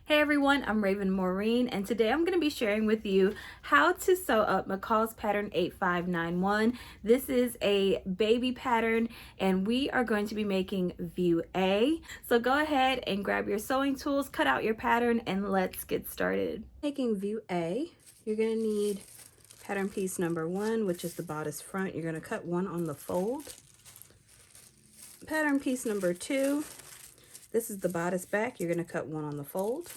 Hey everyone, I'm Maureen, and today I'm going to be sharing with you how to sew up McCall's pattern 8591. This is a baby pattern and we are going to be making view A. So go ahead and grab your sewing tools, cut out your pattern, and let's get started. Making view A, you're going to need pattern piece number 1, which is the bodice front. You're going to cut 1 on the fold. Pattern piece number 2, this is the bodice back. You're going to cut 1 on the fold.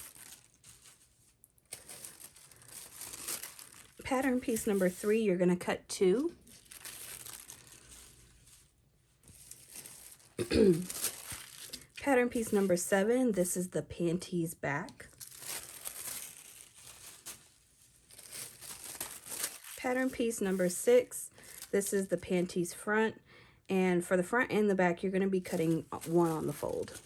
Pattern piece number 3, you're going to cut 2. Pattern piece number 7, this is the panties back. Pattern piece number 6, this is the panties front. And for the front and the back, you're going to be cutting 1 on the fold.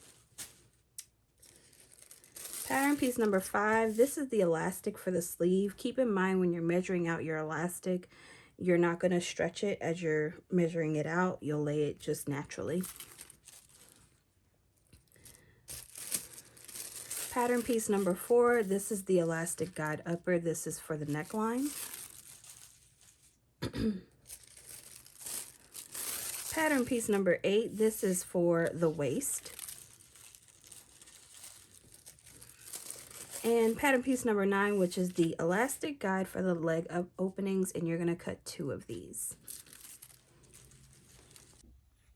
Pattern piece number 5, this is the elastic for the sleeve. Keep in mind when you're measuring out your elastic, you're not going to stretch it as you're measuring it out. You'll lay it just naturally. Pattern piece number 4, this is the elastic guide upper. This is for the neckline. Pattern piece number 8, this is for the waist. And pattern piece number 9, which is the elastic guide for the leg openings, and you're going to cut 2 of these.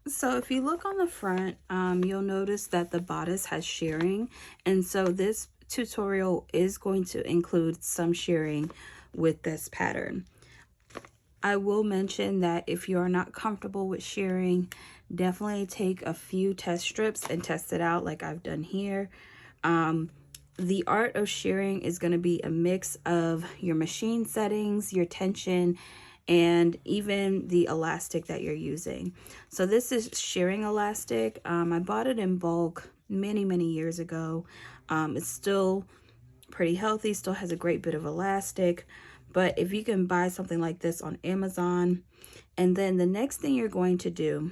So if you look on the front, you'll notice that the bodice has shirring, and so this tutorial is going to include some shirring with this pattern. I will mention that if you are not comfortable with shirring, definitely take a few test strips and test it out like I've done here. The art of shirring is going to be a mix of your machine settings, your tension, and even the elastic that you're using. So this is shirring elastic. I bought it in bulk many years ago. It's still pretty healthy, still has a great bit of elastic. But if you can buy something like this on Amazon, and then the next thing you're going to do,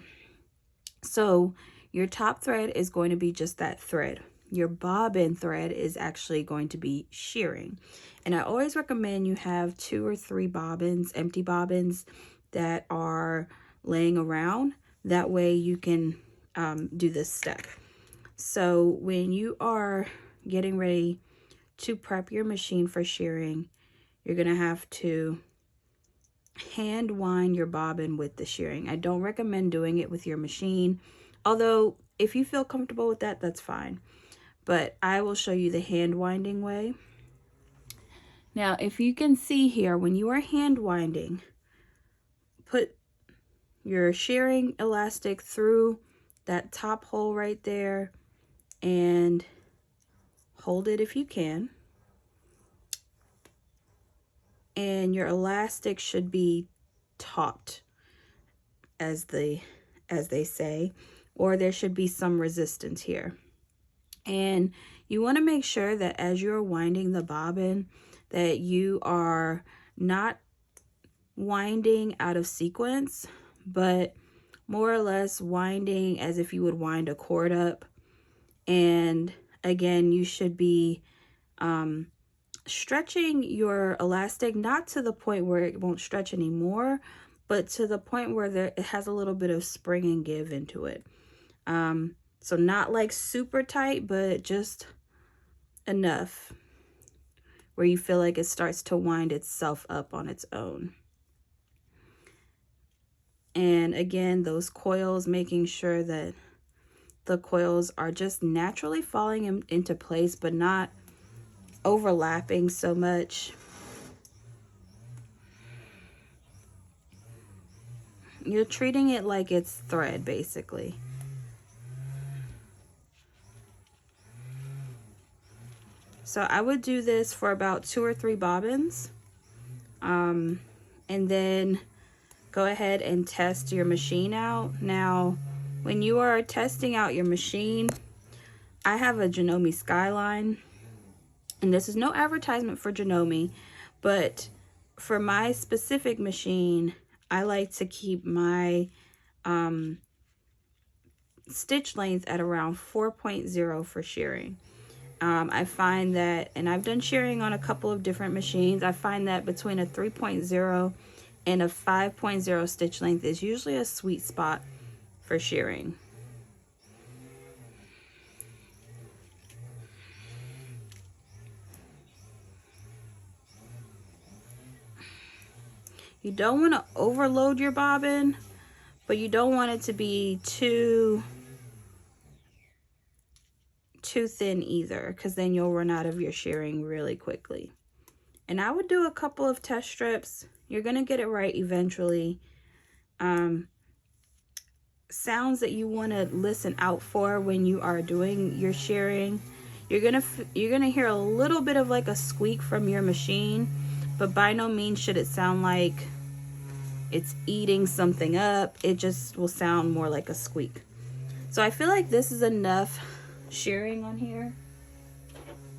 so your top thread is going to be just that thread. Your bobbin thread is actually going to be shirring. And I always recommend you have 2 or 3 bobbins, empty bobbins that are laying around. That way you can do this step. So when you are getting ready to prep your machine for shirring, you're going to have to hand wind your bobbin with the shirring. I don't recommend doing it with your machine, although if you feel comfortable with that, that's fine. But I will show you the hand winding way. Now, if you can see here, when you are hand winding, put your shirring elastic through that top hole right there and hold it if you can. And your elastic should be taut, as they say, or there should be some resistance here. And you want to make sure that as you're winding the bobbin, that you are not winding out of sequence, but more or less winding as if you would wind a cord up. And again, you should be stretching your elastic, not to the point where it won't stretch anymore, but to the point where it has a little bit of spring and give into it. So not like super tight, but just enough where you feel like it starts to wind itself up on its own. And again, those coils, making sure that the coils are just naturally falling into place, but not overlapping so much. You're treating it like it's thread, basically. So I would do this for about 2 or 3 bobbins, and then go ahead and test your machine out. Now, when you are testing out your machine, I have a Janome Skyline, and this is no advertisement for Janome, but for my specific machine, I like to keep my stitch length at around 4.0 for shirring. I find that, and I've done shirring on a couple of different machines, I find that between a 3.0 and a 5.0 stitch length is usually a sweet spot for shirring. You don't want to overload your bobbin, but you don't want it to be too thin either, because then you'll run out of your shirring really quickly. And I would do a couple of test strips. You're going to get it right eventually. Sounds that you want to listen out for when you are doing your shirring. You're gonna hear a little bit of like a squeak from your machine, but by no means should it sound like it's eating something up. It just will sound more like a squeak. So I feel like this is enough shirring on here.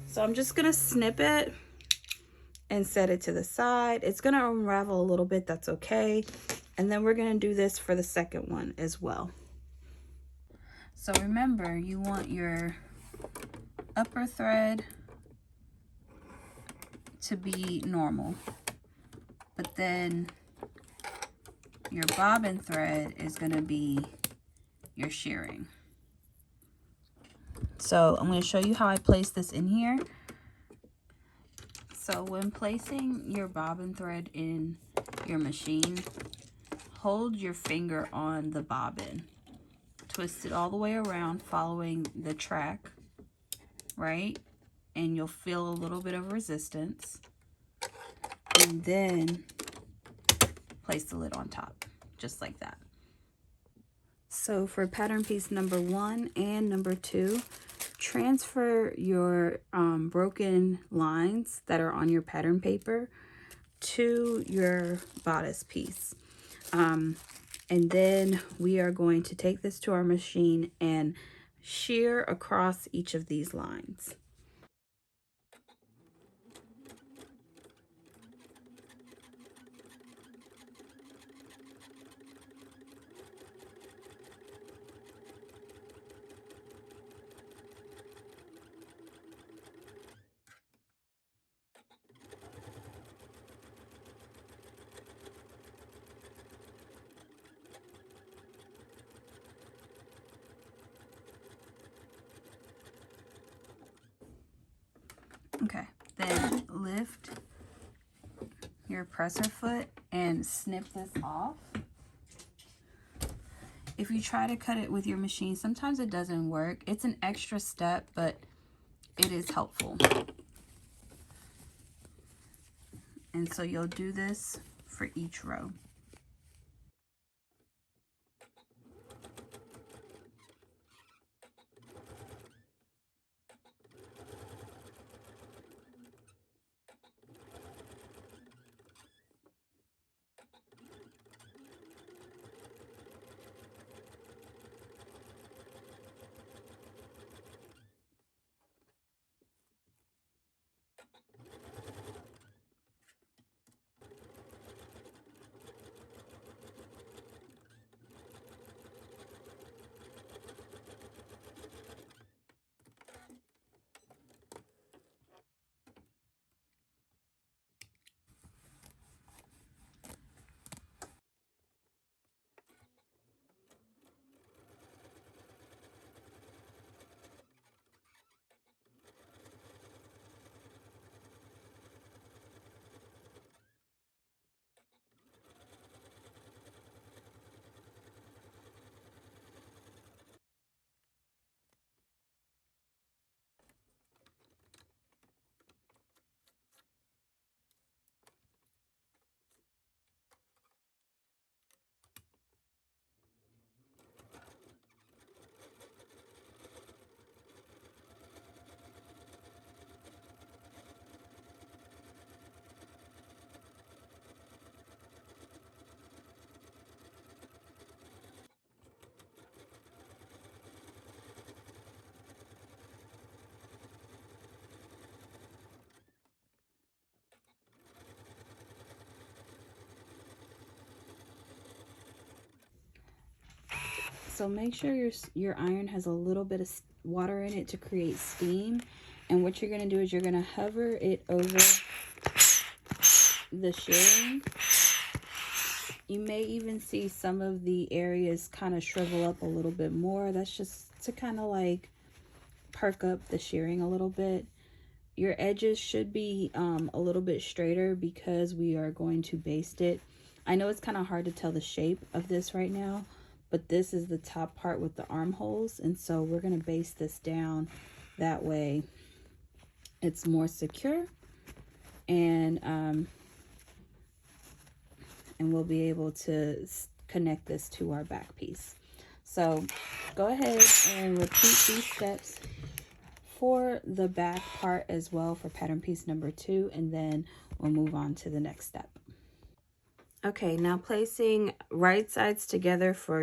So I'm just gonna snip it and set it to the side. It's gonna unravel a little bit, that's okay. And then we're gonna do this for the second one as well. So remember, you want your upper thread to be normal, but then your bobbin thread is gonna be your shirring. So I'm gonna show you how I place this in here. So when placing your bobbin thread in your machine, hold your finger on the bobbin. Twist it all the way around following the track, right? And you'll feel a little bit of resistance. And then place the lid on top, just like that. So for pattern piece number 1 and number 2, transfer your broken lines that are on your pattern paper to your bodice piece. And then we are going to take this to our machine and shear across each of these lines. Okay, then lift your presser foot and snip this off. If you try to cut it with your machine, sometimes it doesn't work. It's an extra step, but it is helpful. And so you'll do this for each row. So make sure your iron has a little bit of water in it to create steam. And what you're going to do is you're going to hover it over the shirring. You may even see some of the areas kind of shrivel up a little bit more. That's just to kind of like perk up the shirring a little bit. Your edges should be a little bit straighter because we are going to baste it. I know it's kind of hard to tell the shape of this right now, but this is the top part with the armholes, and so we're going to baste this down that way it's more secure, and we'll be able to connect this to our back piece. So go ahead and repeat these steps for the back part as well for pattern piece number 2, and then we'll move on to the next step. Okay, now placing right sides together for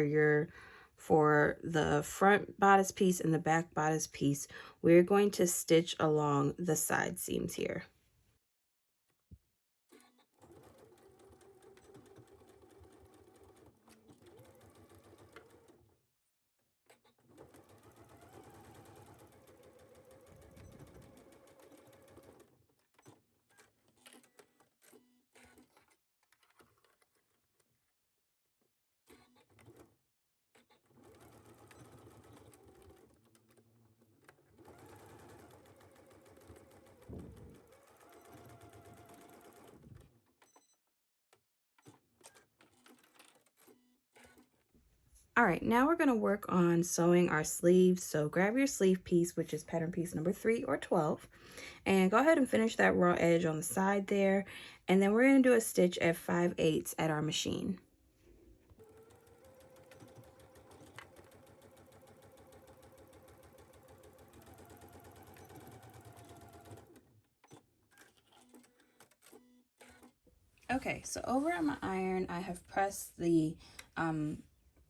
the front bodice piece and the back bodice piece, we're going to stitch along the side seams here. All right, now we're going to work on sewing our sleeves. So grab your sleeve piece, which is pattern piece number 3 or 12, and go ahead and finish that raw edge on the side there. And then we're going to do a stitch at 5/8 at our machine. Okay, so over on my iron, I have pressed the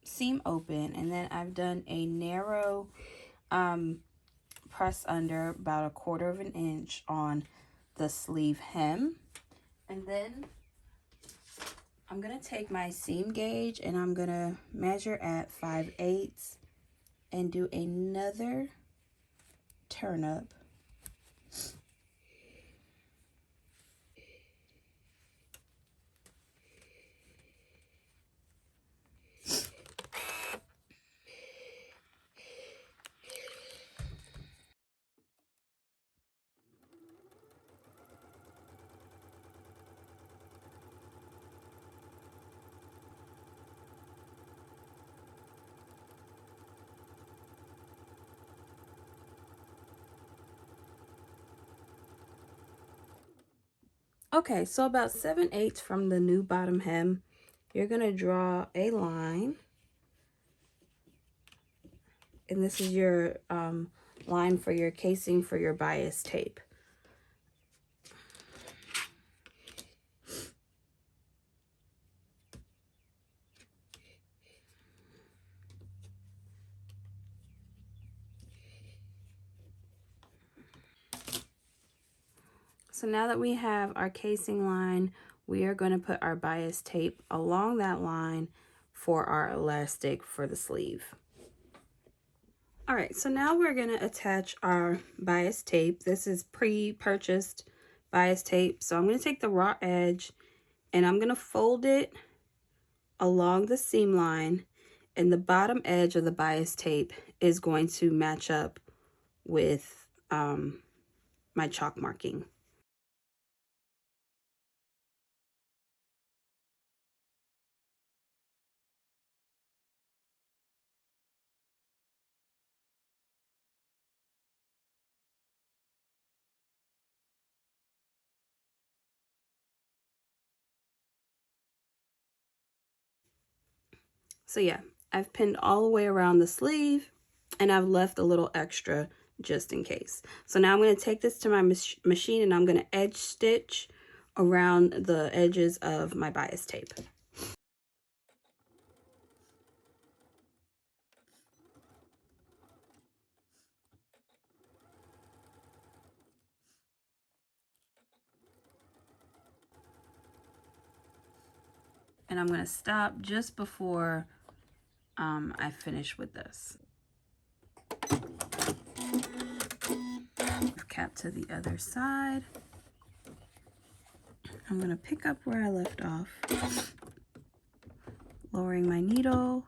seam open, and then I've done a narrow press under about 1/4 of an inch on the sleeve hem. And then I'm gonna take my seam gauge and I'm gonna measure at 5/8 and do another turn up. Okay, so about 7/8 from the new bottom hem, you're gonna draw a line, and this is your line for your casing for your bias tape. So now that we have our casing line, we are going to put our bias tape along that line for our elastic for the sleeve. All right, so now we're going to attach our bias tape. This is pre-purchased bias tape. So I'm going to take the raw edge and I'm going to fold it along the seam line, and the bottom edge of the bias tape is going to match up with my chalk marking. So yeah, I've pinned all the way around the sleeve, and I've left a little extra just in case. So now I'm going to take this to my machine and I'm going to edge stitch around the edges of my bias tape. And I'm going to stop just before I finish with this. I've cap to the other side. I'm going to pick up where I left off, lowering my needle.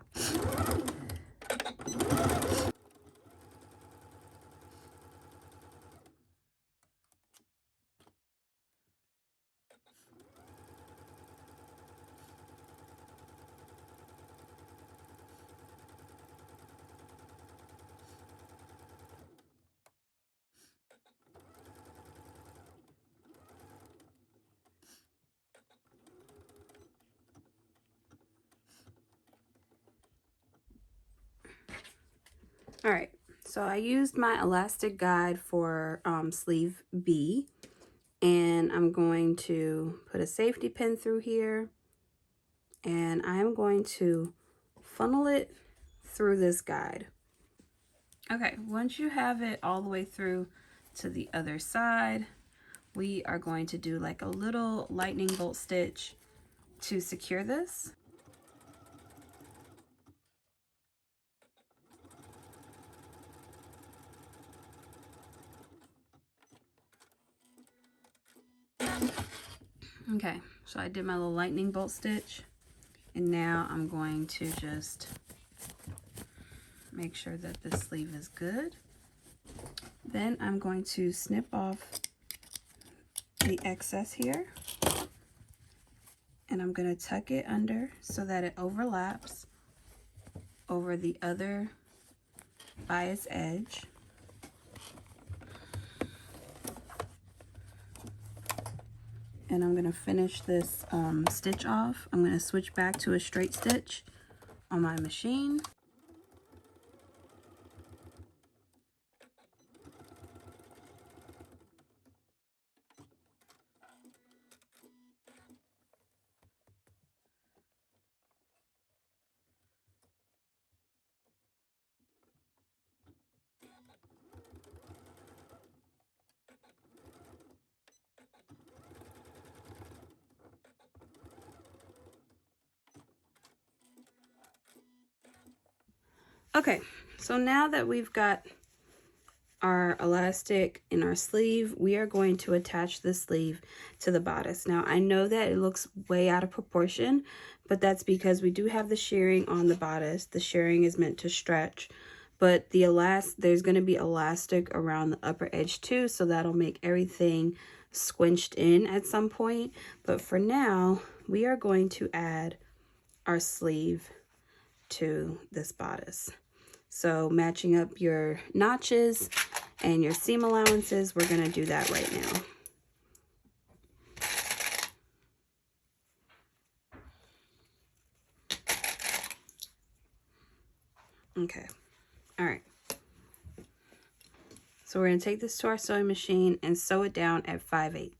All right, so I used my elastic guide for sleeve B, and I'm going to put a safety pin through here, and I'm going to funnel it through this guide. Okay, once you have it all the way through to the other side, we are going to do like a little lightning bolt stitch to secure this. Okay, so I did my little lightning bolt stitch, and now I'm going to just make sure that the sleeve is good. Then I'm going to snip off the excess here, and I'm going to tuck it under so that it overlaps over the other bias edge. And I'm going to finish this stitch off. I'm going to switch back to a straight stitch on my machine. Okay, so now that we've got our elastic in our sleeve, we are going to attach the sleeve to the bodice. Now, I know that it looks way out of proportion, but that's because we do have the shirring on the bodice. The shirring is meant to stretch, but there's going to be elastic around the upper edge too, so that'll make everything squinched in at some point. But for now, we are going to add our sleeve to this bodice. So matching up your notches and your seam allowances, we're going to do that right now. Okay, all right. So we're going to take this to our sewing machine and sew it down at 5/8.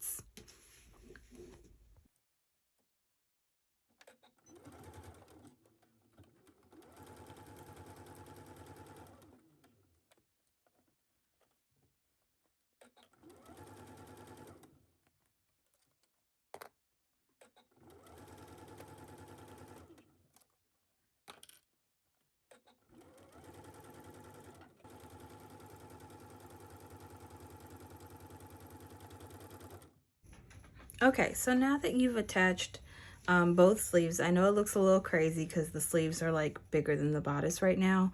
Okay, so now that you've attached both sleeves, I know it looks a little crazy because the sleeves are like bigger than the bodice right now,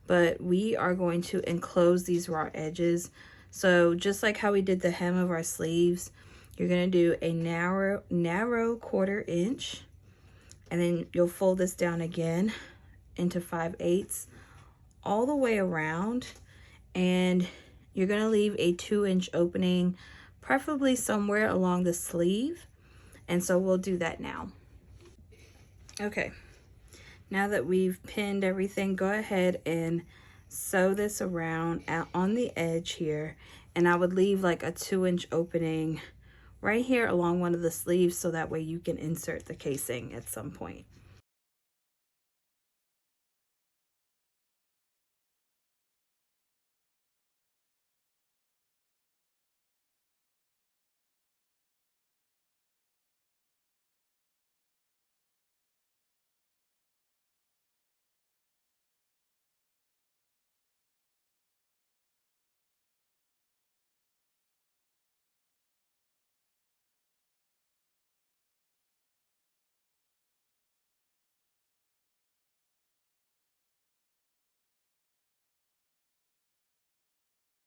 but we are going to enclose these raw edges. So just like how we did the hem of our sleeves, you're going to do a narrow 1/4 inch, and then you'll fold this down again into 5/8 all the way around, and you're going to leave a 2-inch opening, preferably somewhere along the sleeve. And so we'll do that now. Okay, now that we've pinned everything, go ahead and sew this around on the edge here, and I would leave like a 2-inch opening right here along one of the sleeves, so that way you can insert the casing at some point.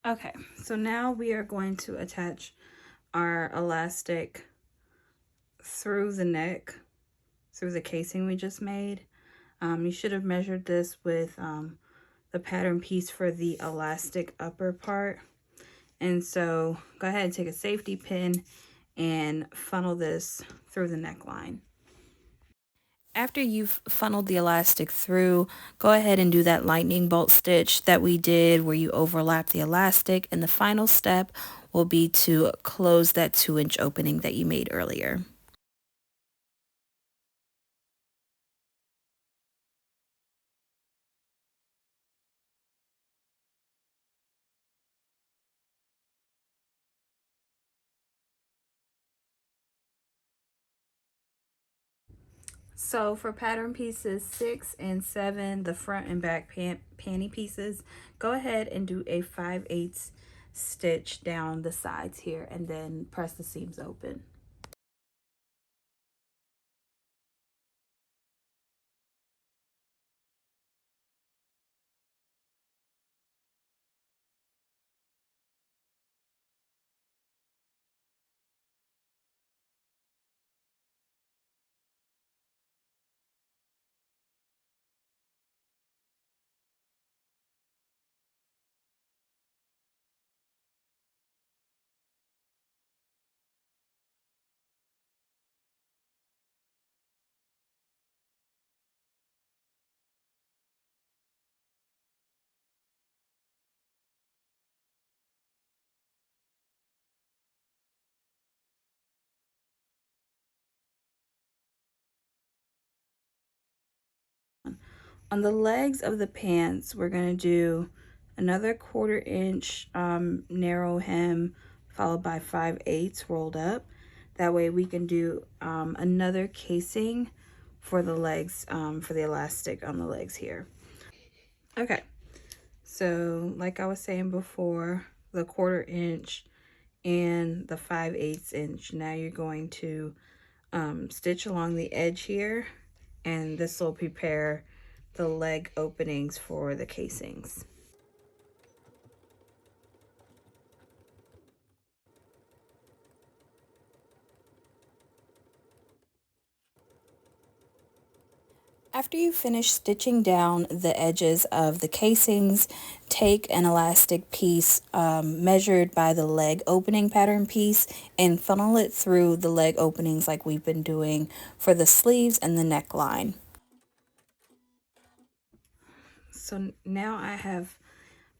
Okay, so now we are going to attach our elastic through the neck, through the casing we just made. You should have measured this with the pattern piece for the elastic upper part. And so go ahead and take a safety pin and funnel this through the neckline. After you've funneled the elastic through, go ahead and do that lightning bolt stitch that we did where you overlap the elastic, and the final step will be to close that 2-inch opening that you made earlier. So for pattern pieces 6 and 7, the front and back panty pieces, go ahead and do a 5/8 stitch down the sides here and then press the seams open. On the legs of the pants, we're going to do another 1/4 inch narrow hem followed by 5/8 rolled up. That way we can do another casing for the legs, for the elastic on the legs here. Okay, so like I was saying before, the 1/4 inch and the 5/8 inch. Now you're going to stitch along the edge here, and this will prepare the leg openings for the casings. After you finish stitching down the edges of the casings, take an elastic piece measured by the leg opening pattern piece and funnel it through the leg openings like we've been doing for the sleeves and the neckline. So now I have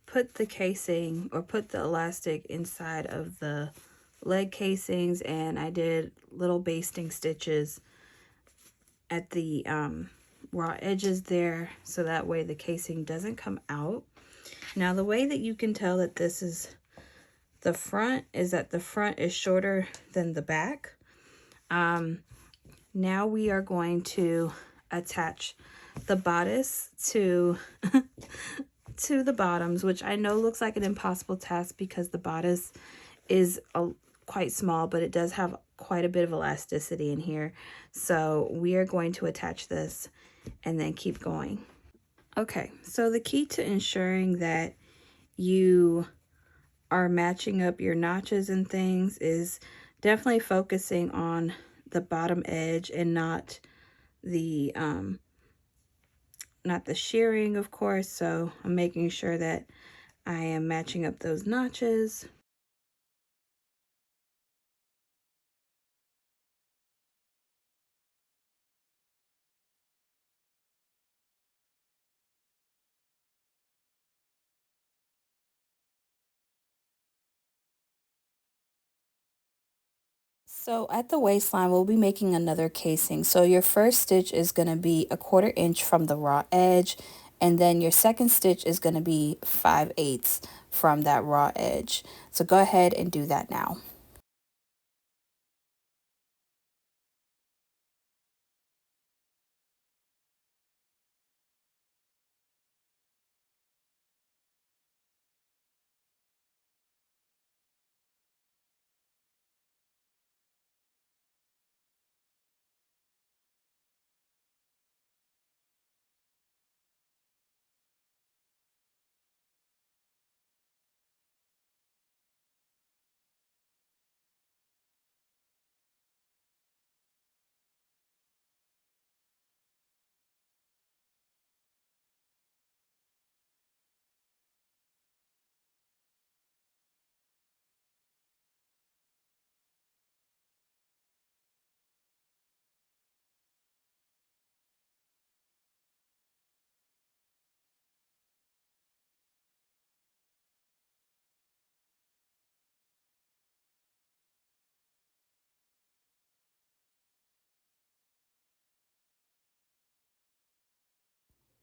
put the casing or put the elastic inside of the leg casings, and I did little basting stitches at the raw edges there so that way the casing doesn't come out. Now the way that you can tell that this is the front is that the front is shorter than the back. Now we are going to attach the bodice to to the bottoms, which I know looks like an impossible task because the bodice is quite small, but it does have quite a bit of elasticity in here. So we are going to attach this and then keep going. Okay, so the key to ensuring that you are matching up your notches and things is definitely focusing on the bottom edge and not the shirring, of course. So I'm making sure that I am matching up those notches. So at the waistline, we'll be making another casing. So your first stitch is going to be a 1/4 inch from the raw edge, and then your second stitch is going to be 5/8 from that raw edge. So go ahead and do that now.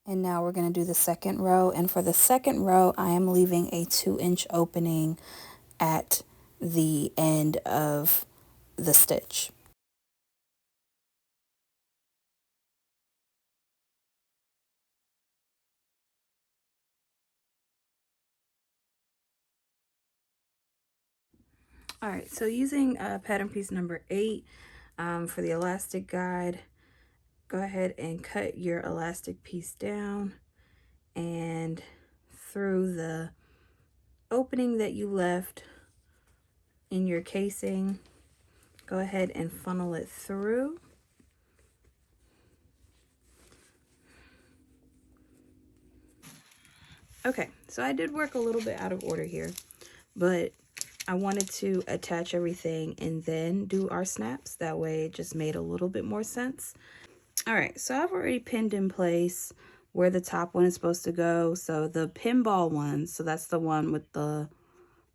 And now we're going to do the second row. And for the second row, I am leaving a 2-inch opening at the end of the stitch. All right, so using pattern piece number 8 for the elastic guide, go ahead and cut your elastic piece down, and through the opening that you left in your casing, go ahead and funnel it through. Okay, so I did work a little bit out of order here, but I wanted to attach everything and then do our snaps. That way it just made a little bit more sense. All right, so I've already pinned in place where the top one is supposed to go. So the pinball one, so that's the one with the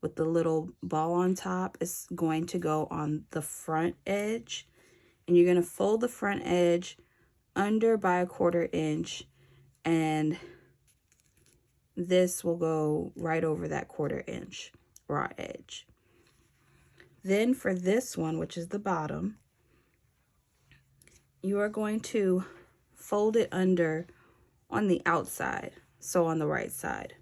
little ball on top, is going to go on the front edge. And you're going to fold the front edge under by 1/4 inch, and this will go right over that 1/4 inch raw edge. Then for this one, which is the bottom, you are going to fold it under on the outside, so on the right side.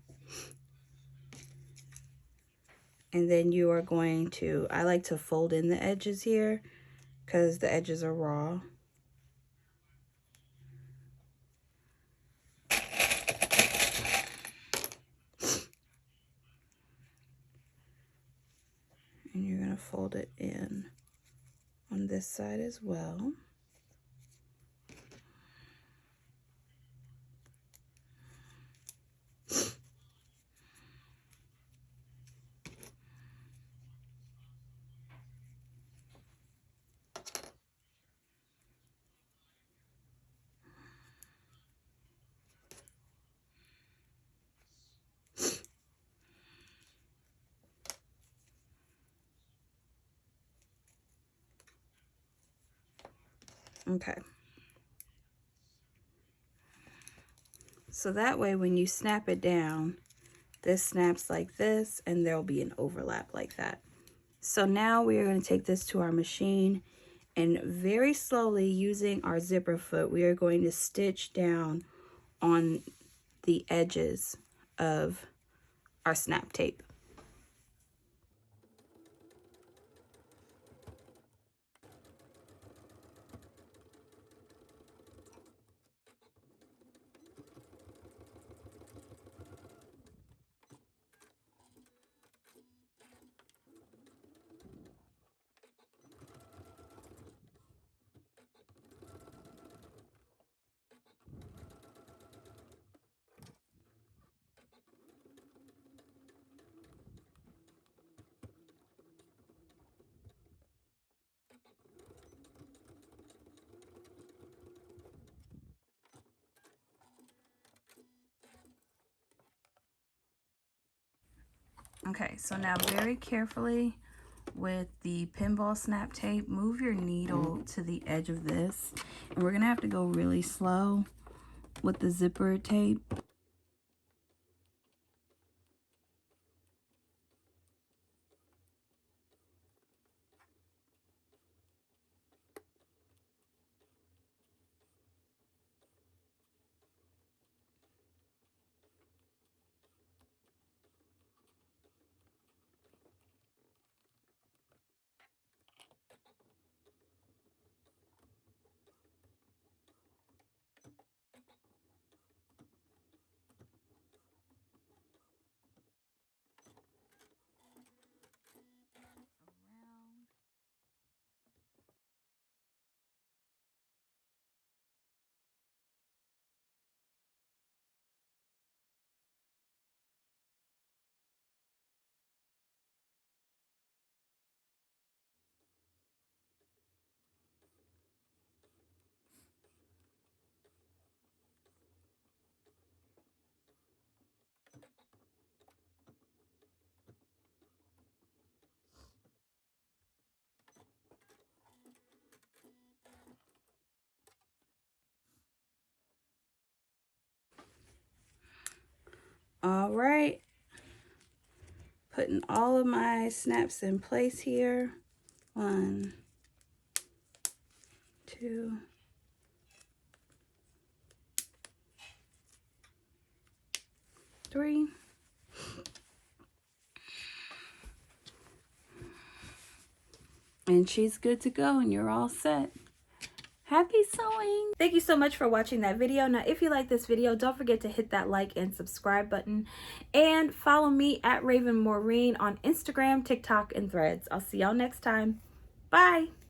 And then you are going to, I like to fold in the edges here because the edges are raw. And you're going to fold it in on this side as well. Okay. So that way when you snap it down, this snaps like this, and there'll be an overlap like that. So now we are going to take this to our machine, and very slowly, using our zipper foot, we are going to stitch down on the edges of our snap tape. Okay, so now very carefully with the pinball snap tape, move your needle to the edge of this. And we're gonna have to go really slow with the zipper tape. All right. Putting all of my snaps in place here. 1, 2, 3. And she's good to go, and you're all set. Happy sewing! Thank you so much for watching that video. Now, if you like this video, don't forget to hit that like and subscribe button. And follow me at Raven Maureen on Instagram, TikTok, and Threads. I'll see y'all next time. Bye!